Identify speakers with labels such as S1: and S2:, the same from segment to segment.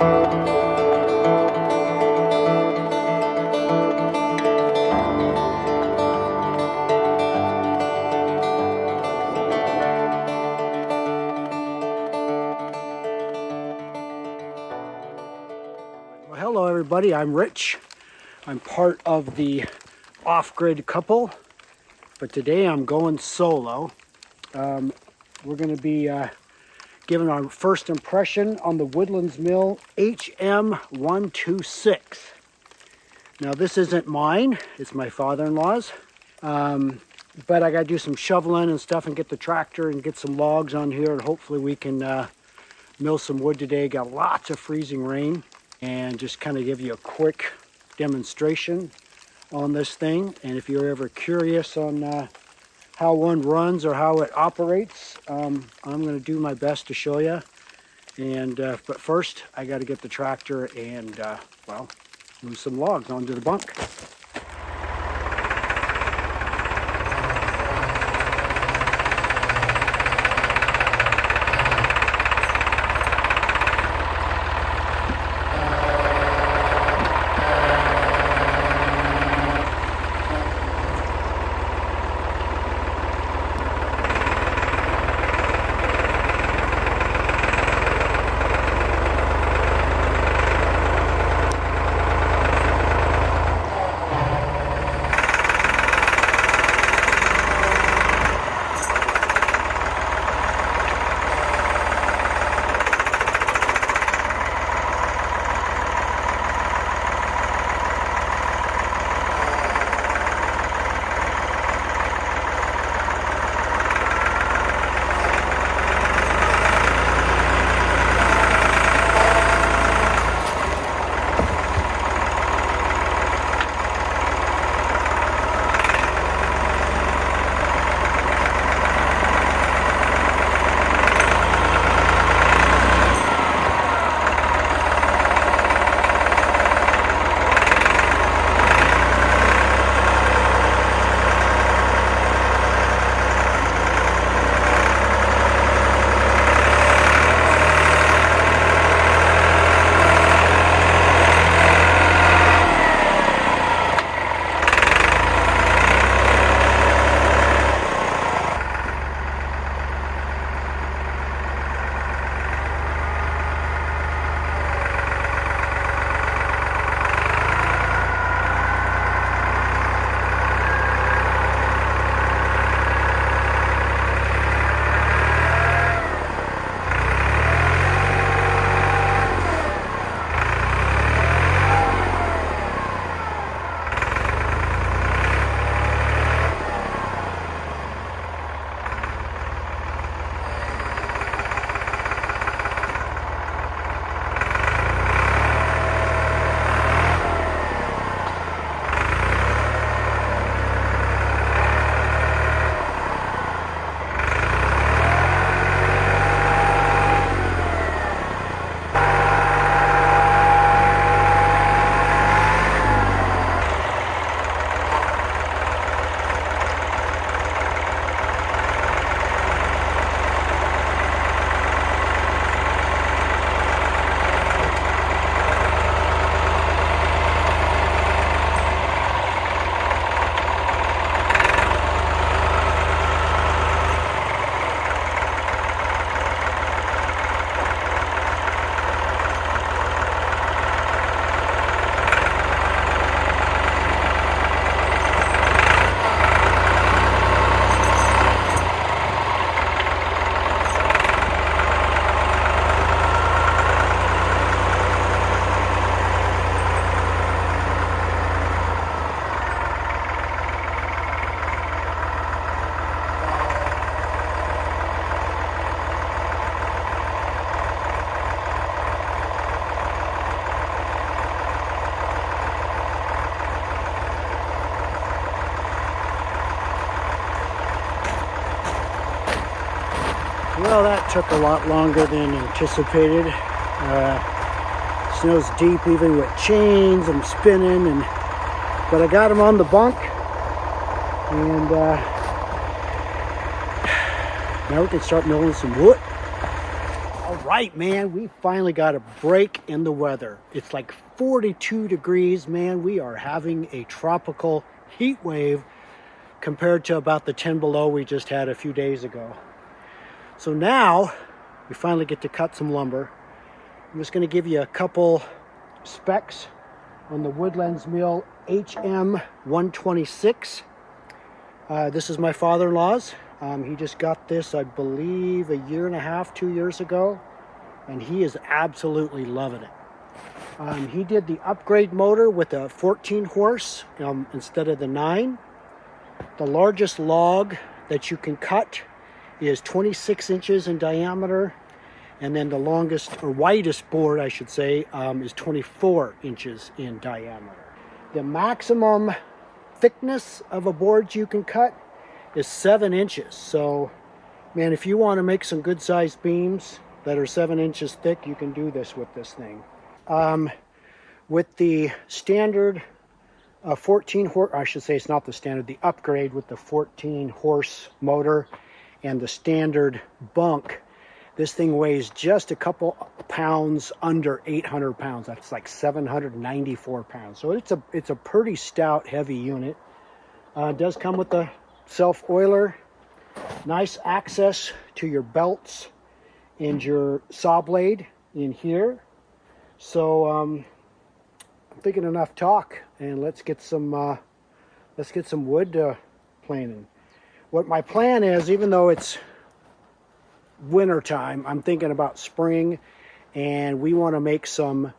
S1: Well, hello everybody, I'm Rich. I'm part of the off-grid couple, but today I'm going solo. We're going to be giving our first impression on the Woodlands mill HM126. Now this isn't mine, it's my father-in-law's, but I got to do some shoveling and stuff and get the tractor and get some logs on here, and hopefully we can mill some wood today. Got lots of freezing rain, and just kind of give you a quick demonstration on this thing. And if you're ever curious on how one runs or how it operates, I'm going to do my best to show you. And but first I got to get the tractor and well, move some logs onto the bunk. Well, that took a lot longer than anticipated. Snow's deep even with chains. I'm spinning, but I got them on the bunk, and now we can start milling some wood. I'll right, man, we finally got a break in the weather. It's like 42 degrees, man. We are having a tropical heat wave compared to about the 10 below we just had a few days ago. So now we finally get to cut some lumber. I'm just going to give you a couple specs on the Woodlands mill HM126. This is my father-in-law's. He just got this, I believe, a year and a half, 2 years ago, and he is absolutely loving it. He did the upgrade motor with a 14 horse instead of the 9. The largest log that you can cut is 26 inches in diameter, and then the longest, or widest board, I should say, is 24 inches in diameter. The maximum thickness of a board you can cut is 7 inches. So, man, if you want to make some good sized beams that are 7 inches thick, you can do this with this thing. With the standard 14 horse, I should say it's not the standard, the upgrade with the 14 horse motor and the standard bunk, this thing weighs just a couple pounds under 800 pounds. That's like 794 pounds. So it's a pretty stout, heavy unit. It does come with the self-oiler, nice access to your belts and your saw blade in here. So I'm thinking enough talk, and let's get some wood planing. What my plan is, even though it's winter time, I'm thinking about spring, and we want to make some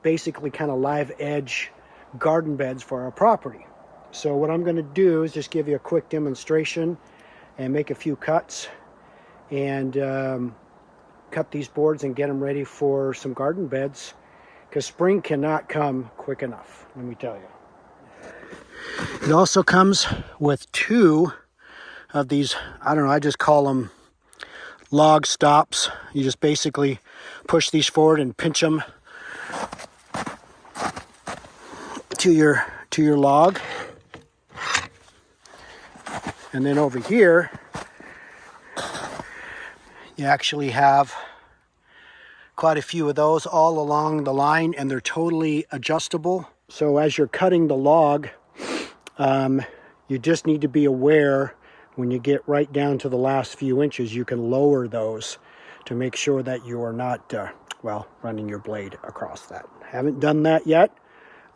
S1: basically kind of live edge garden beds for our property. So what I'm going to do is just give you a quick demonstration and make a few cuts and cut these boards and get them ready for some garden beds, because spring cannot come quick enough, let me tell you. It also comes with 2 of these, I don't know, I just call them log stops. You just basically push these forward and pinch them to your log. And then over here, you actually have quite a few of those all along the line, and they're totally adjustable. So as you're cutting the log, you just need to be aware when you get right down to the last few inches, you can lower those to make sure that you are not, running your blade across that. Haven't done that yet,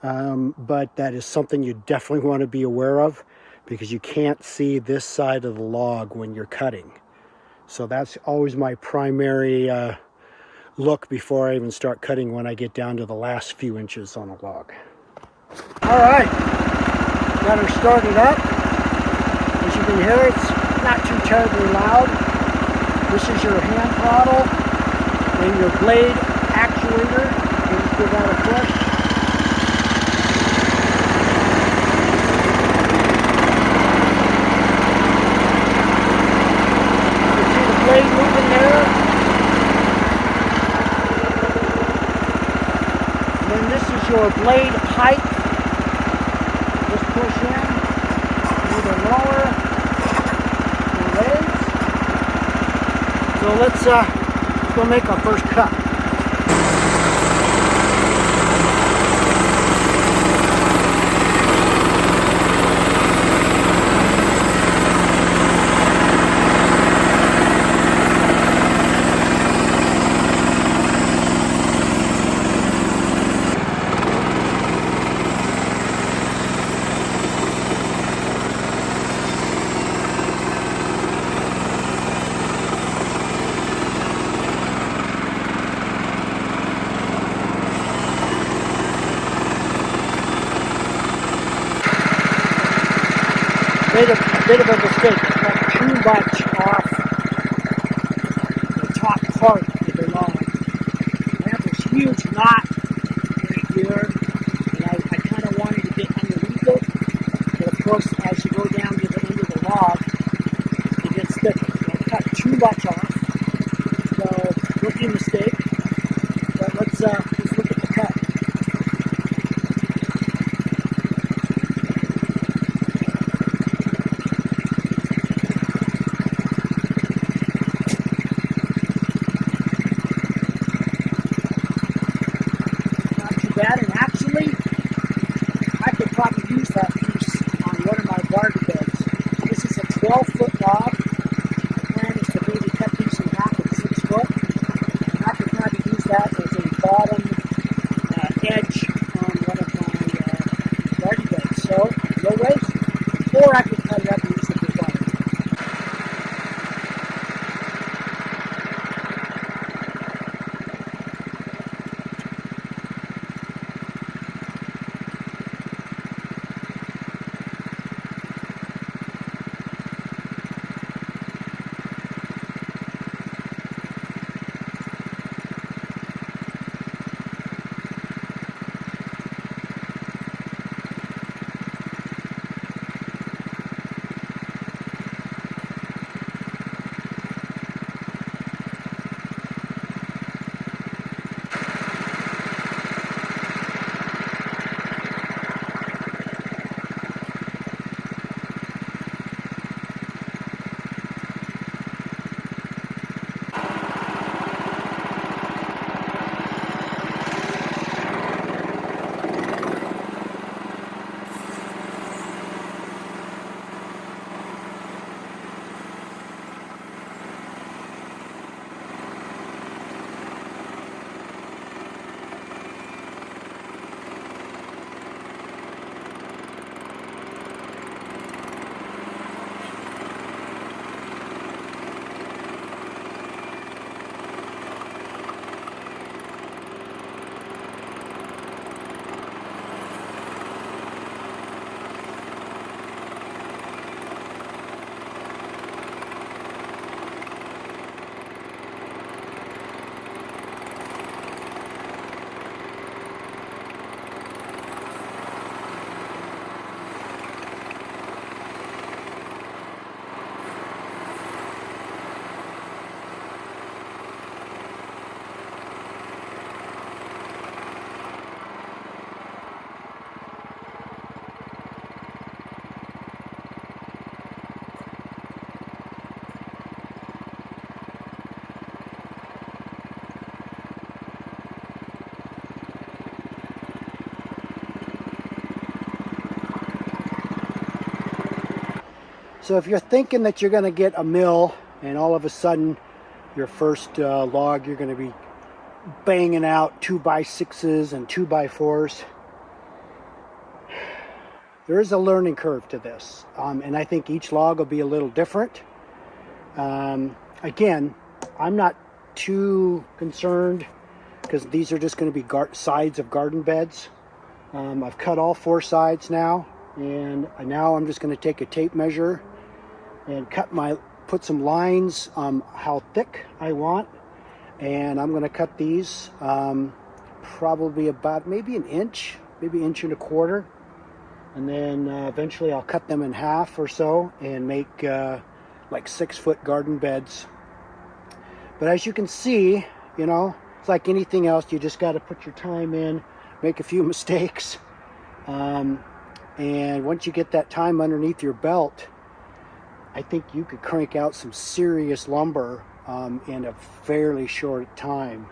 S1: but that is something you definitely want to be aware of, because you can't see this side of the log when you're cutting. So that's always my primary look before I even start cutting, when I get down to the last few inches on a log. All right, got her started up. As you can hear, it's not too terribly loud. This is your hand throttle and your blade actuator. You just give that a push. You see the blade moving there. And then this is your blade height. Just push in, either lower or raise. So let's go make our first cut. A bit of a mistake. I got too much off the top part of the log. I have this huge knot right here, and I kind of wanted to get underneath it, but of course, as you go down to the end of the log, it gets thicker. So I cut too much off. So, rookie mistake. But let's look at the cut. bottom edge on one of my garden beds. So no waste, or I could cut it up and use it for fire. So if you're thinking that you're going to get a mill and all of a sudden your first log you're going to be banging out 2x6s and 2x4s, there is a learning curve to this, and I think each log will be a little different. Again, I'm not too concerned because these are just going to be sides of garden beds. I've cut all 4 sides now, and now I'm just going to take a tape measure and put some lines how thick I want, and I'm going to cut these probably about maybe an inch, maybe inch and a quarter, and then eventually I'll cut them in half or so and make like 6-foot garden beds. But as you can see, you know, it's like anything else, you just got to put your time in, make a few mistakes, and once you get that time underneath your belt, I think you could crank out some serious lumber in a fairly short time.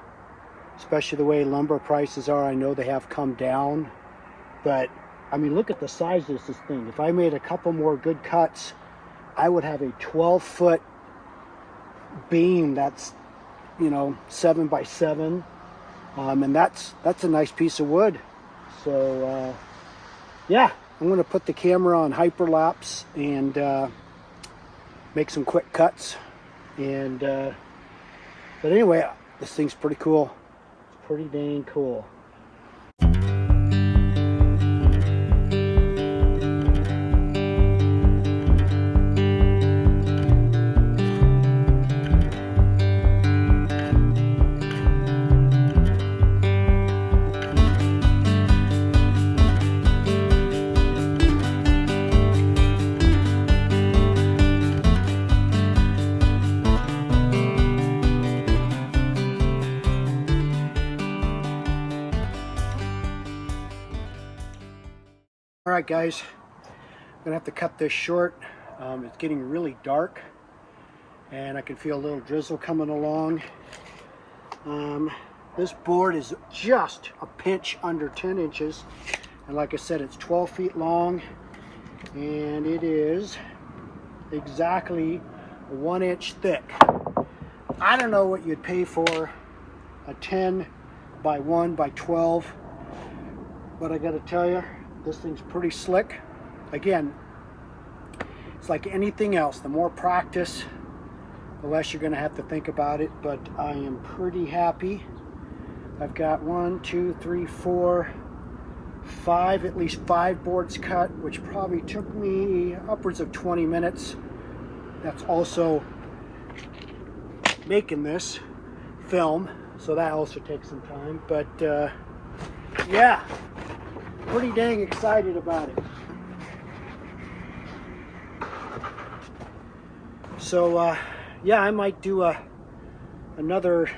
S1: Especially the way lumber prices are. I know they have come down, but I mean, look at the size of this thing. If I made a couple more good cuts, I would have a 12-foot beam that's, you know, 7x7, and that's a nice piece of wood. So yeah, I'm going to put the camera on hyperlapse and make some quick cuts, and but anyway, this thing's pretty cool. It's pretty dang cool. All right, guys, I'm gonna have to cut this short. It's getting really dark, and I can feel a little drizzle coming along. This board is just a pinch under 10 inches, and like I said, it's 12 feet long, and it is exactly 1 inch thick. I don't know what you'd pay for a 10 by 1 by 12. But I gotta tell you, this thing's pretty slick. Again, it's like anything else. The more practice, the less you're gonna have to think about it. But I am pretty happy. I've got 1, 2, 3, 4, 5, at least 5 boards cut, which probably took me upwards of 20 minutes. That's also making this film, so that also takes some time. But yeah, pretty dang excited about it. So yeah, I might do another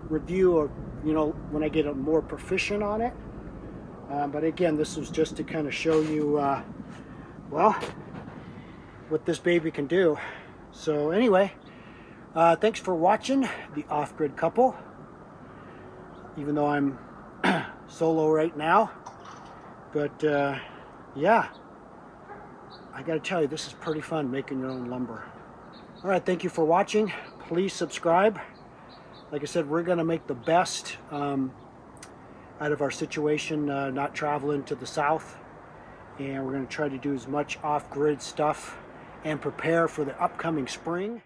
S1: review of, you know, when I get more proficient on it. But again, this was just to kind of show you, well, what this baby can do. So anyway, thanks for watching the Off-Grid Couple. Even though I'm solo right now. But yeah, I gotta tell you, this is pretty fun making your own lumber. All right, thank you for watching. Please subscribe. Like I said, we're gonna make the best out of our situation, not traveling to the south. And we're gonna try to do as much off-grid stuff and prepare for the upcoming spring.